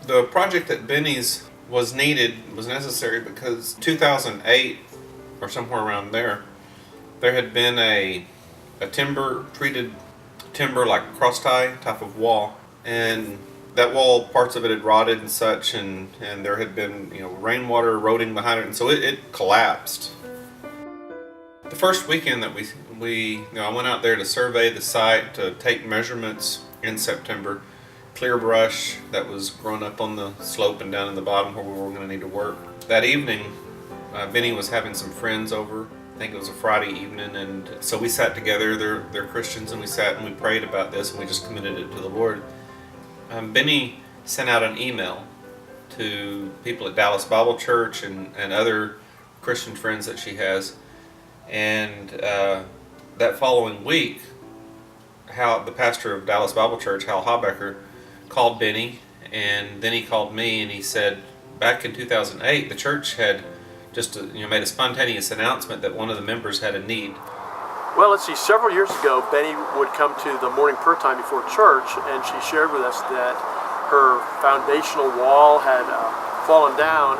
The project at Benny's was necessary because 2008 or somewhere around there had been a treated timber like cross tie type of wall, and that wall, parts of it had rotted and such, and there had been rainwater eroding behind it, and so it collapsed. The first weekend that I went out there to survey the site, to take measurements in September, clear brush that was growing up on the slope and down in the bottom where we were going to need to work. That evening, Benny was having some friends over. I think it was a Friday evening, and so we sat together. They're Christians, and we sat and we prayed about this, and we just committed it to the Lord. Benny sent out an email to people at Dallas Bible Church and other Christian friends that she has. And that following week, the pastor of Dallas Bible Church, Hal Habecker, called Benny, and then he called me, and he said back in 2008 the church had just made a spontaneous announcement that one of the members had a need. Well, let's see, several years ago Benny would come to the morning prayer time before church, and she shared with us that her foundational wall had fallen down,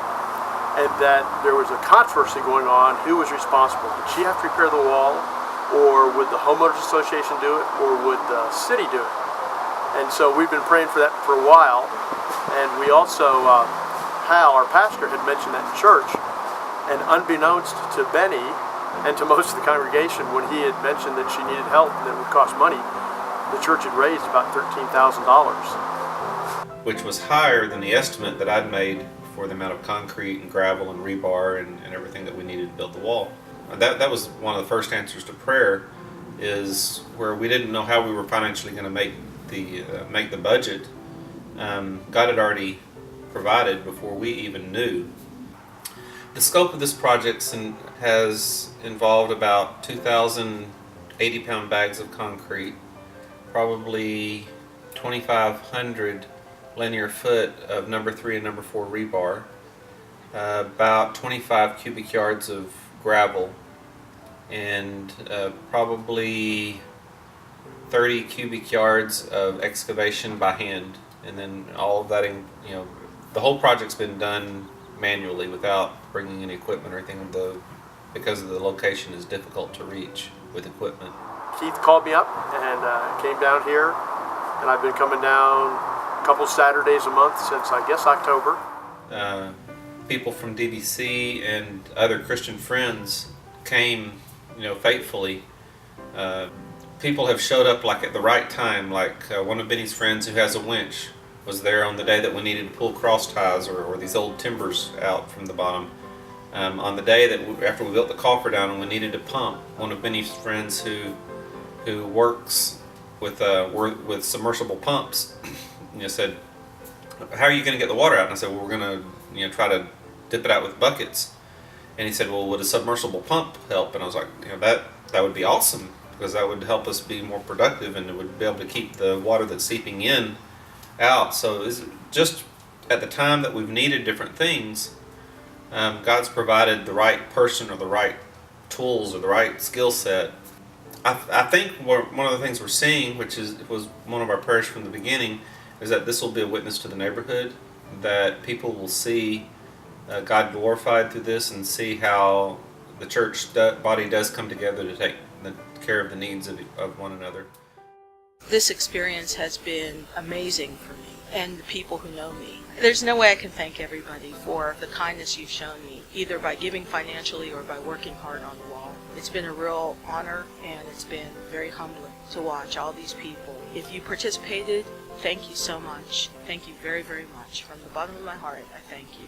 and that there was a controversy going on who was responsible. Did she have to repair the wall, or would the homeowners association do it, or would the city do it? And so we've been praying for that for a while, and we also, Hal, our pastor, had mentioned that in church, and unbeknownst to Benny and to most of the congregation, when he had mentioned that she needed help and that it would cost money, the church had raised about $13,000. Which was higher than the estimate that I'd made for the amount of concrete and gravel and rebar and everything that we needed to build the wall. That was one of the first answers to prayer, is where we didn't know how we were financially going to make the budget. God had already provided before we even knew. The scope of this project has involved about 2,000 80-pound bags of concrete, probably 2,500 linear foot of number 3 and number 4 rebar, about 25 cubic yards of gravel, and probably 30 cubic yards of excavation by hand. And then all of that, the whole project's been done manually without bringing any equipment or anything, because the location is difficult to reach with equipment. Keith called me up and came down here, and I've been coming down a couple Saturdays a month since, I guess, October. People from DBC and other Christian friends came, faithfully. People have showed up like at the right time, like one of Benny's friends who has a winch was there on the day that we needed to pull cross ties or these old timbers out from the bottom. On the day that after we built the coffer down and we needed to pump, one of Benny's friends who works with submersible pumps, said, "How are you going to get the water out?" And I said, "Well, we're going to try to dip it out with buckets." And he said, "Well, would a submersible pump help?" And I was like, that would be awesome, because that would help us be more productive, and it would be able to keep the water that's seeping in out. So it's just at the time that we've needed different things, God's provided the right person or the right tools or the right skill set. I think one of the things we're seeing, which was one of our prayers from the beginning, is that this will be a witness to the neighborhood, that people will see God glorified through this and see how the church body does come together to take care of the needs of one another. This experience has been amazing for me and the people who know me. There's no way I can thank everybody for the kindness you've shown me, either by giving financially or by working hard on the wall. It's been a real honor, and it's been very humbling to watch all these people. If you participated, thank you so much. Thank you very, very much. From the bottom of my heart, I thank you.